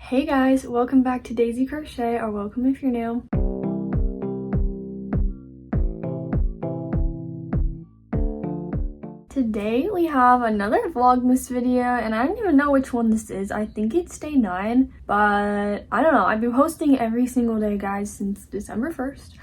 Hey guys, welcome back to Daisy Crochet, or welcome if you're new. Today we have another Vlogmas video, and I don't even know which one this is. I think it's day 9, but I don't know. I've been posting every single day, guys, since December 1st.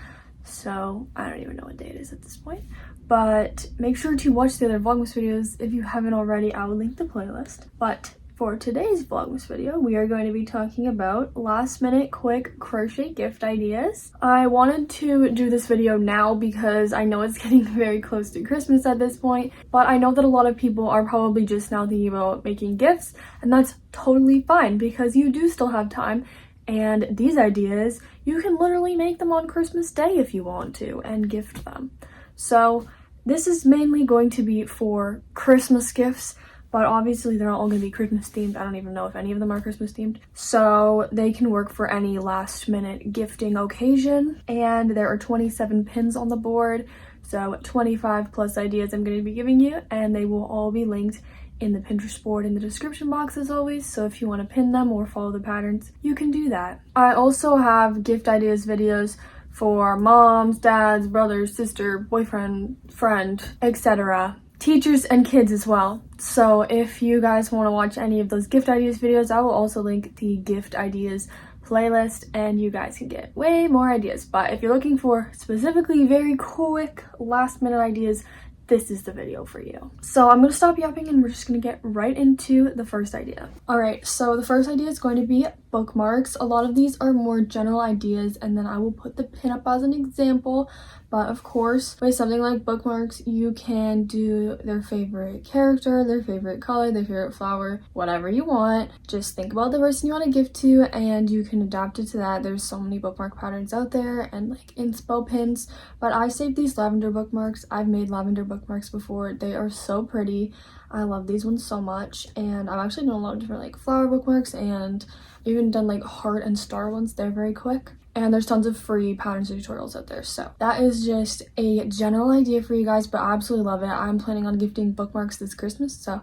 So I don't even know what day it is at this point. But make sure to watch the other Vlogmas videos if you haven't already. I will link the playlist. But for today's Vlogmas video, we are going to be talking about last-minute quick crochet gift ideas. I wanted to do this video now because I know it's getting very close to Christmas at this point, but I know that a lot of people are probably just now thinking about making gifts, and that's totally fine because you do still have time. And these ideas, you can literally make them on Christmas Day if you want to and gift them. So this is mainly going to be for Christmas gifts, but obviously they're not all going to be Christmas themed. I don't even know if any of them are Christmas themed. So they can work for any last minute gifting occasion. And there are 27 pins on the board. So 25 plus ideas I'm going to be giving you, and they will all be linked in the Pinterest board in the description box as always. So if you want to pin them or follow the patterns, you can do that. I also have gift ideas videos for moms, dads, brothers, sister, boyfriend, friend, etc. Teachers and kids as well. So if you guys want to watch any of those gift ideas videos, I will also link the gift ideas playlist and you guys can get way more ideas. But if you're looking for specifically very quick last minute ideas, this is the video for you. So I'm going to stop yapping and we're just going to get right into the first idea. Alright, so the first idea is going to be bookmarks. A lot of these are more general ideas, and then I will put the pin up as an example. But of course, with something like bookmarks, you can do their favorite character, their favorite color, their favorite flower, whatever you want. Just think about the person you want to gift to and you can adapt it to that. There's so many bookmark patterns out there and like inspo pins. But I saved these lavender bookmarks. I've made lavender bookmarks before. They are so pretty. I love these ones so much. And I've actually done a lot of different like flower bookmarks, and even done like heart and star ones. They're very quick. And there's tons of free patterns and tutorials out there. So that is just a general idea for you guys, but I absolutely love it. I'm planning on gifting bookmarks this Christmas. So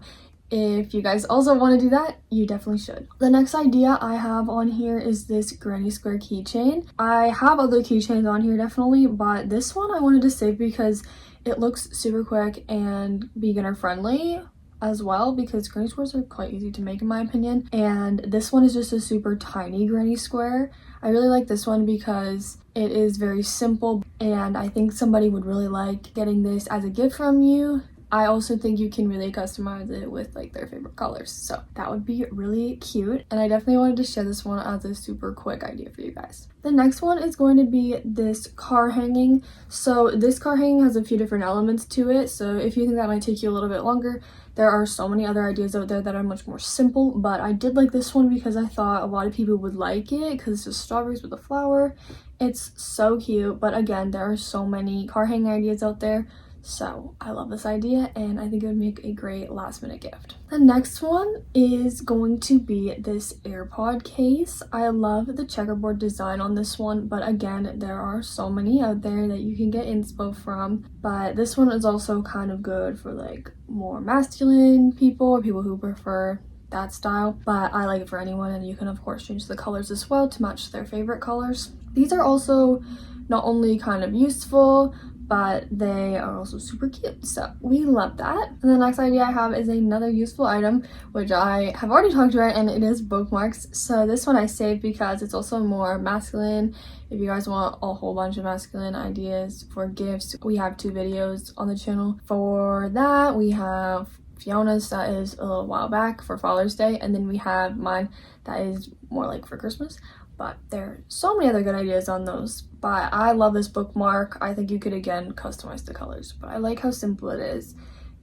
if you guys also want to do that, you definitely should. The next idea I have on here is this granny square keychain. I have other keychains on here definitely, but this one I wanted to save because it looks super quick and beginner friendly as well, because granny squares are quite easy to make in my opinion. And this one is just a super tiny granny square. I really like this one because it is very simple, and I think somebody would really like getting this as a gift from you. I also think you can really customize it with like their favorite colors, so that would be really cute. And I definitely wanted to share this one as a super quick idea for you guys. The next one is going to be this car hanging. So this car hanging has a few different elements to it, so if you think that might take you a little bit longer, there are so many other ideas out there that are much more simple, but I did like this one because I thought a lot of people would like it because it's just strawberries with a flower. It's so cute, but again, there are so many car hanging ideas out there. So I love this idea and I think it would make a great last minute gift. The next one is going to be this AirPod case. I love the checkerboard design on this one, but again, there are so many out there that you can get inspo from. But this one is also kind of good for like more masculine people or people who prefer that style. But I like it for anyone, and you can of course change the colors as well to match their favorite colors. These are also not only kind of useful, but they are also super cute, so we love that. And the next idea I have is another useful item, which I have already talked about, and it is bookmarks. So this one I saved because it's also more masculine. If you guys want a whole bunch of masculine ideas for gifts, we have 2 videos on the channel for that. We have Fiona's that is a little while back for Father's Day, and then we have mine that is more like for Christmas. But there are so many other good ideas on those. But I love this bookmark. I think you could again customize the colors, but I like how simple it is,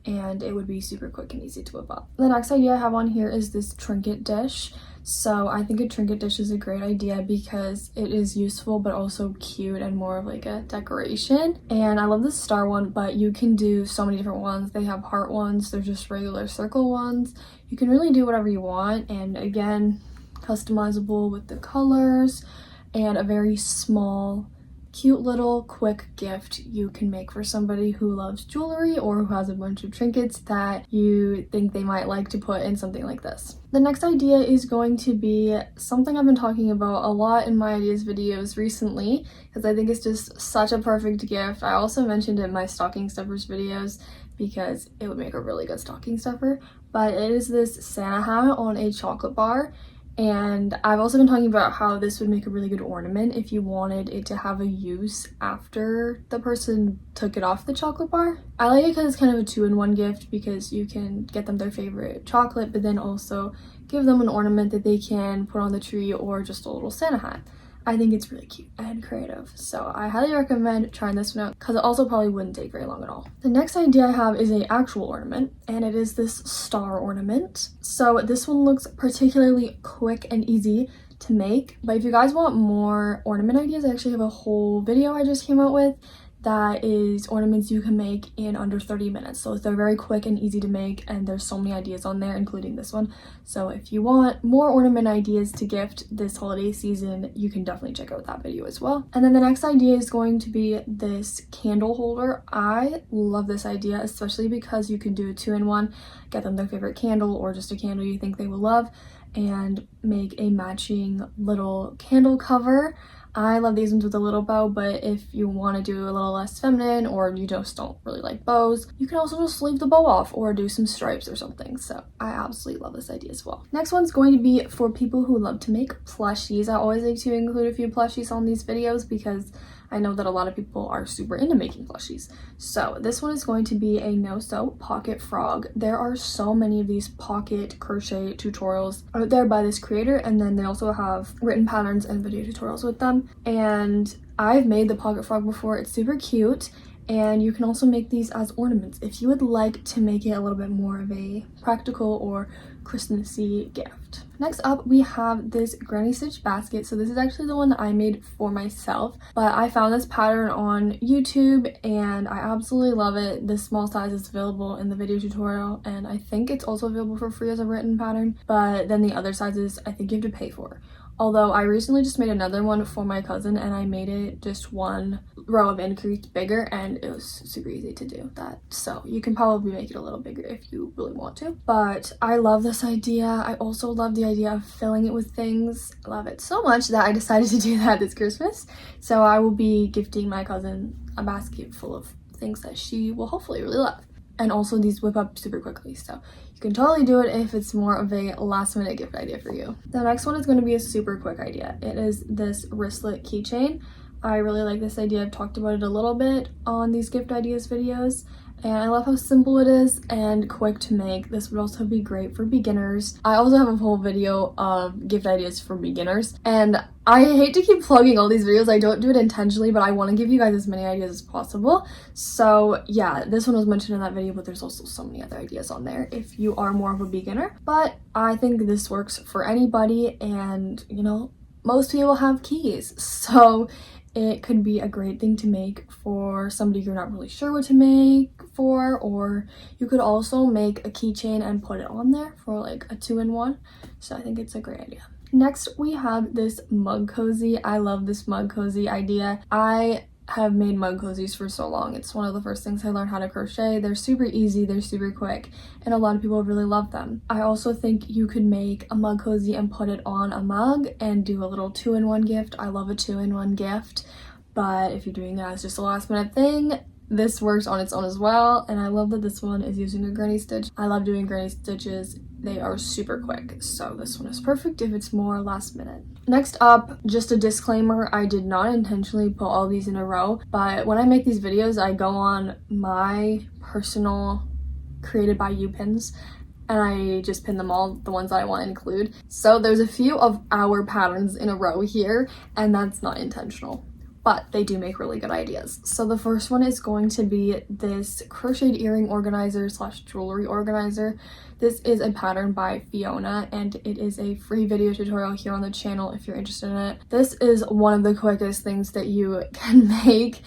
and it would be super quick and easy to whip up. The next idea I have on here is this trinket dish. So I think a trinket dish is a great idea because it is useful but also cute and more of like a decoration. And I love the star one, but you can do so many different ones. They have heart ones, they're just regular circle ones. You can really do whatever you want, and again, customizable with the colors, and a very small cute little quick gift you can make for somebody who loves jewelry or who has a bunch of trinkets that you think they might like to put in something like this. The next idea is going to be something I've been talking about a lot in my ideas videos recently because I think it's just such a perfect gift. I also mentioned it in my stocking stuffers videos because it would make a really good stocking stuffer, but it is this Santa hat on a chocolate bar. And I've also been talking about how this would make a really good ornament if you wanted it to have a use after the person took it off the chocolate bar. I like it because it's kind of a two-in-one gift because you can get them their favorite chocolate, but then also give them an ornament that they can put on the tree or just a little Santa hat. I think it's really cute and creative, so I highly recommend trying this one out because it also probably wouldn't take very long at all. The next idea I have is an actual ornament, and it is this star ornament. So this one looks particularly quick and easy to make, but if you guys want more ornament ideas, I actually have a whole video I just came out with that is ornaments you can make in under 30 minutes. So they're very quick and easy to make, and there's so many ideas on there, including this one. So if you want more ornament ideas to gift this holiday season, you can definitely check out that video as well. And then the next idea is going to be this candle holder. I love this idea, especially because you can do a two-in-one, get them their favorite candle or just a candle you think they will love, and make a matching little candle cover. I love these ones with a little bow, but if you want to do a little less feminine or you just don't really like bows, you can also just leave the bow off or do some stripes or something. So I absolutely love this idea as well. Next one's going to be for people who love to make plushies. I always like to include a few plushies on these videos because I know that a lot of people are super into making plushies. So this one is going to be a no-sew pocket frog. There are so many of these pocket crochet tutorials out there by this creator, and then they also have written patterns and video tutorials with them. And I've made the pocket frog before. It's super cute, and you can also make these as ornaments if you would like to make it a little bit more of a practical or Christmassy gift. Next up, we have this granny stitch basket. So this is actually the one that I made for myself, but I found this pattern on YouTube and I absolutely love it. This small size is available in the video tutorial, and I think it's also available for free as a written pattern, but then the other sizes I think you have to pay for. Although I recently just made another one for my cousin and I made it just one row of increase bigger, and it was super easy to do that. So you can probably make it a little bigger if you really want to. But I love this idea. I also love the idea of filling it with things. I love it so much that I decided to do that this Christmas. So I will be gifting my cousin a basket full of things that she will hopefully really love. And also these whip up super quickly, so you can totally do it if it's more of a last minute gift idea for you. The next one is going to be a super quick idea. It is this wristlet keychain. I really like this idea. I've talked about it a little bit on these gift ideas videos, and I love how simple it is and quick to make. This would also be great for beginners. I also have a whole video of gift ideas for beginners, and I hate to keep plugging all these videos. I don't do it intentionally, but I want to give you guys as many ideas as possible. So yeah, this one was mentioned in that video, but there's also so many other ideas on there if you are more of a beginner. But I think this works for anybody, and you know, most people have keys, so it could be a great thing to make for somebody you're not really sure what to make for, or you could also make a keychain and put it on there for like a two-in-one. So I think it's a great idea. Next, we have this mug cozy. I love this mug cozy idea. I have made mug cozies for so long. It's one of the first things I learned how to crochet. They're super easy, they're super quick, and a lot of people really love them. I also think you could make a mug cozy and put it on a mug and do a little two-in-one gift. I love a two-in-one gift, but if you're doing it as just a last minute thing, this works on its own as well. And I love that this one is using a granny stitch. I love doing granny stitches. They are super quick, so this one is perfect if it's more last minute. Next up, just a disclaimer, I did not intentionally put all these in a row, but when I make these videos, I go on my personal created by you pins, and I just pin them all, the ones that I want to include. So there's a few of our patterns in a row here, and that's not intentional, but they do make really good ideas. So the first one is going to be this crocheted earring organizer slash jewelry organizer. This is a pattern by Fiona, and it is a free video tutorial here on the channel if you're interested in it. This is one of the quickest things that you can make,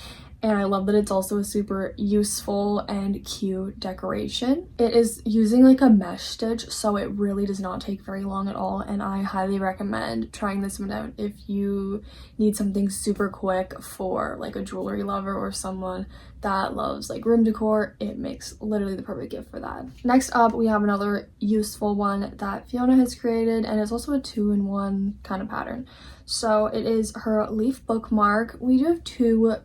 and I love that it's also a super useful and cute decoration. It is using like a mesh stitch, so it really does not take very long at all, and I highly recommend trying this one out if you need something super quick for like a jewelry lover or someone that loves like room decor. It makes literally the perfect gift for that. Next up, we have another useful one that Fiona has created, and it's also a 2-in-1 kind of pattern. So it is her leaf bookmark. We do have 2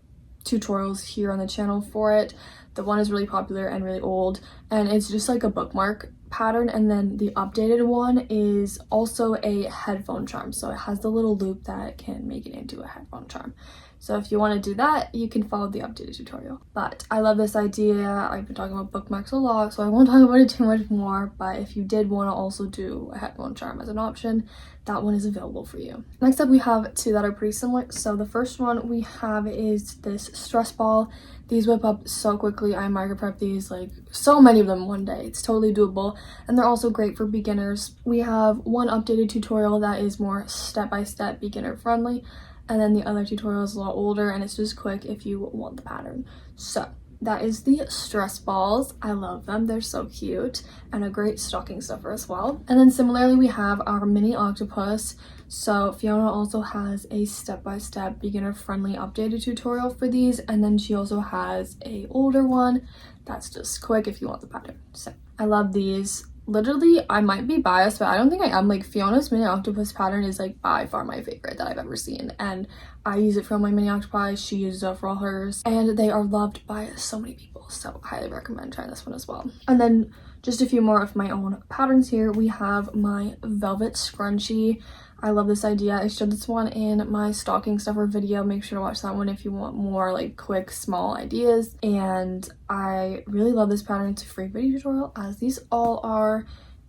tutorials here on the channel for it. The one is really popular and really old, and it's just like a bookmark pattern, and then the updated one is also a headphone charm, so it has the little loop that can make it into a headphone charm. So if you want to do that, you can follow the updated tutorial. But I love this idea. I've been talking about bookmarks a lot, so I won't talk about it too much more, but if you did want to also do a headphone charm as an option, that one is available for you. Next up, we have 2 that are pretty similar. So the first one we have is this stress ball. These whip up so quickly. I micro prep these, like so many of them one day. It's totally doable, and they're also great for beginners. We have one updated tutorial that is more step-by-step beginner friendly, and then the other tutorial is a lot older and it's just quick if you want the pattern. So that is the stress balls. I love them. They're so cute and a great stocking stuffer as well. And then similarly, we have our mini octopus. So Fiona also has a step-by-step beginner friendly updated tutorial for these, and then she also has a older one that's just quick if you want the pattern. So I love these. Literally, I might be biased, but I don't think I am. Like, Fiona's mini octopus pattern is like by far my favorite that I've ever seen, and I use it for all my mini octopi. She uses it for all hers, and they are loved by so many people, so I highly recommend trying this one as well. And then just a few more of my own patterns here. We have my velvet scrunchie. I love this idea. I showed this one in my stocking stuffer video. Make sure to watch that one if you want more like quick small ideas. And I really love this pattern. It's a free video tutorial, as these all are,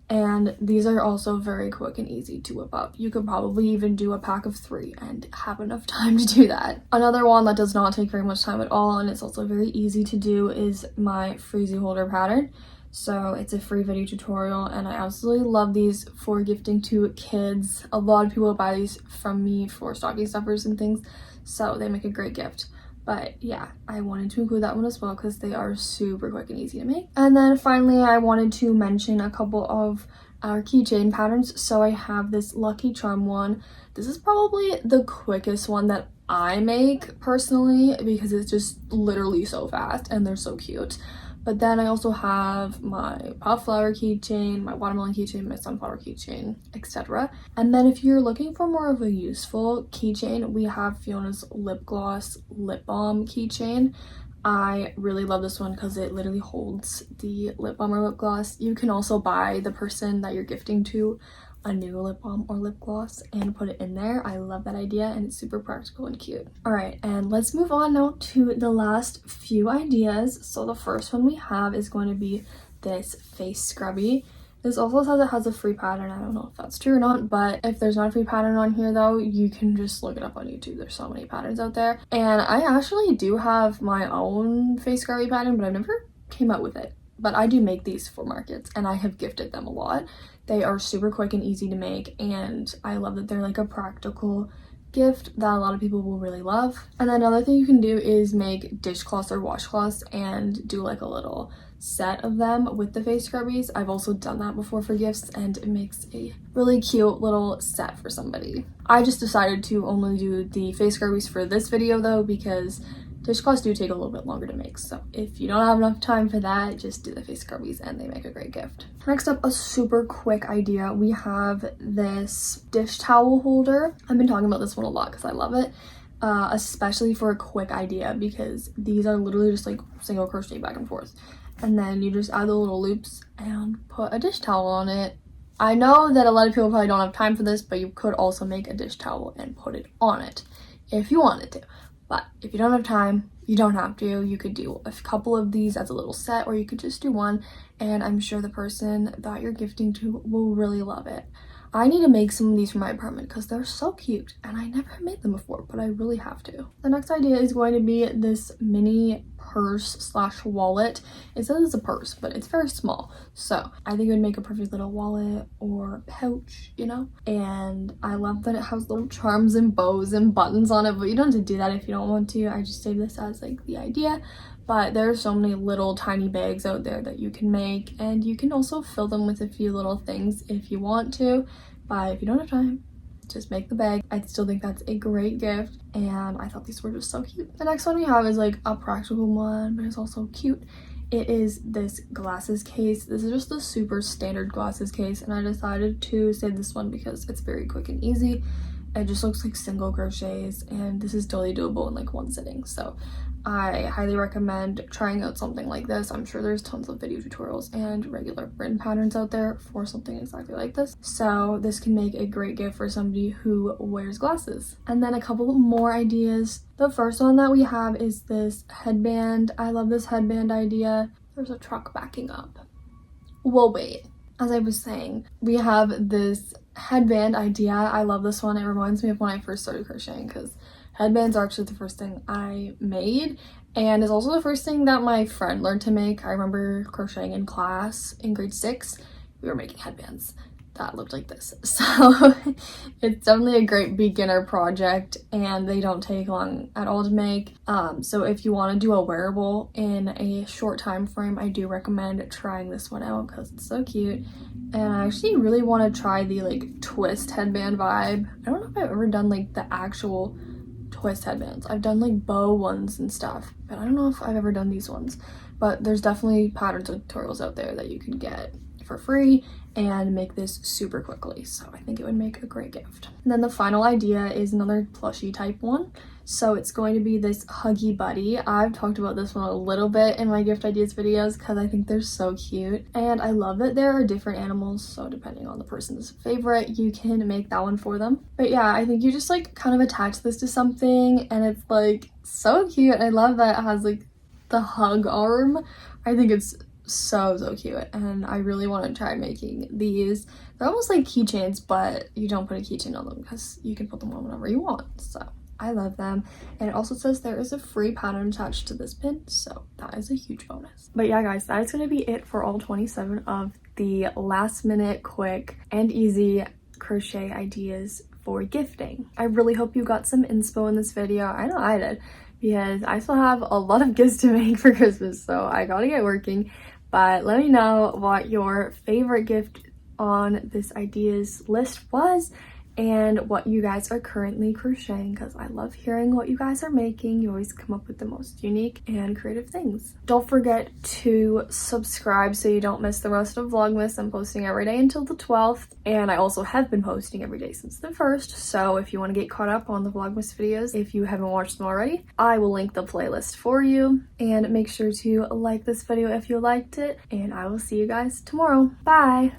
and these are also very quick and easy to whip up. You could probably even do a pack of 3 and have enough time to do that. Another one that does not take very much time at all, and it's also very easy to do, is my freezy holder pattern. So it's a free video tutorial, and I absolutely love these for gifting to kids. A lot of people buy these from me for stocking stuffers and things, so they make a great gift. But yeah, I wanted to include that one as well because they are super quick and easy to make. And then finally, I wanted to mention a couple of our keychain patterns. So I have this Lucky Charm one. This is probably the quickest one that I make personally because it's just literally so fast and they're so cute. But then I also have my puff flower keychain, my watermelon keychain, my sunflower keychain, etc. And then if you're looking for more of a useful keychain, we have Fiona's lip gloss lip balm keychain. I really love this one because it literally holds the lip balm or lip gloss. You can also buy the person that you're gifting to a new lip balm or lip gloss and put it in there. I love that idea, and it's super practical and cute. All right, and let's move on now to the last few ideas. So the first one we have is going to be this face scrubby. This also says it has a free pattern. I don't know if that's true or not, but if there's not a free pattern on here though, you can just look it up on YouTube. There's so many patterns out there, and I actually do have my own face scrubby pattern, but I've never came out with it. But I do make these for markets, and I have gifted them a lot. They are super quick and easy to make, and I love that they're like a practical gift that a lot of people will really love. And then another thing you can do is make dishcloths or washcloths and do like a little set of them with the face scrubbies. I've also done that before for gifts, and it makes a really cute little set for somebody. I just decided to only do the face scrubbies for this video though, because dishcloths do take a little bit longer to make, so if you don't have enough time for that, just do the face scrubbies and they make a great gift. Next up, a super quick idea. We have this dish towel holder. I've been talking about this one a lot because I love it, especially for a quick idea, because these are literally just like single crochet back and forth, and then you just add the little loops and put a dish towel on it. I know that a lot of people probably don't have time for this, but you could also make a dish towel and put it on it if you wanted to. But if you don't have time, you don't have to. You could do a couple of these as a little set, or you could just do one, and I'm sure the person that you're gifting to will really love it. I need to make some of these for my apartment because they're so cute, and I never made them before, but I really have to. The next idea is going to be this mini purse slash wallet. It says it's a purse, but it's very small, so I think it would make a perfect little wallet or pouch, you know. And I love that it has little charms and bows and buttons on it, but you don't have to do that if you don't want to. I just saved this as like the idea. But there are so many little tiny bags out there that you can make, and you can also fill them with a few little things if you want to. But if you don't have time, just make the bag. I still think that's a great gift, and I thought these were just so cute. The next one we have is like a practical one, but it's also cute. It is this glasses case. This is just a super standard glasses case, and I decided to save this one because it's very quick and easy. It just looks like single crochets, and this is totally doable in like one sitting. So I highly recommend trying out something like this. I'm sure there's tons of video tutorials and regular written patterns out there for something exactly like this. So this can make a great gift for somebody who wears glasses. And then a couple more ideas. The first one that we have is this headband. I love this headband idea. There's a truck backing up. Well, wait. As I was saying, we have this headband idea. I love this one. It reminds me of when I first started crocheting, because headbands are actually the first thing I made, and it's also the first thing that my friend learned to make. I remember crocheting in class in grade 6. We were making headbands that looked like this. So it's definitely a great beginner project, and they don't take long at all to make. So if you want to do a wearable in a short time frame, I do recommend trying this one out because it's so cute. And I actually really want to try the like twist headband vibe. I don't know if I've ever done like the actual twist headbands. I've done like bow ones and stuff, but I don't know if I've ever done these ones. But there's definitely patterns and tutorials out there that you can get for free and make this super quickly, so I think it would make a great gift. And then the final idea is another plushie type one. So it's going to be this Huggy Buddy. I've talked about this one a little bit in my gift ideas videos because I think they're so cute, and I love that there are different animals, so depending on the person's favorite, you can make that one for them. But yeah, I think you just like kind of attach this to something, and it's like so cute. I love that it has like the hug arm. I think it's so cute, and I really want to try making these. They're almost like keychains, but you don't put a keychain on them because you can put them on whenever you want. So I love them. And it also says there is a free pattern attached to this pin, so that is a huge bonus. But yeah guys, that is going to be it for all 27 of the last minute quick and easy crochet ideas for gifting. I really hope you got some inspo in this video. I know I did, because I still have a lot of gifts to make for Christmas, so I gotta get working. But let me know what your favorite gift on this ideas list was and what you guys are currently crocheting, because I love hearing what you guys are making. You always come up with the most unique and creative things. Don't forget to subscribe so you don't miss the rest of Vlogmas. I'm posting every day until the 12th, and I also have been posting every day since the 1st, so if you want to get caught up on the Vlogmas videos, if you haven't watched them already, I will link the playlist for you. And make sure to like this video if you liked it, and I will see you guys tomorrow. Bye!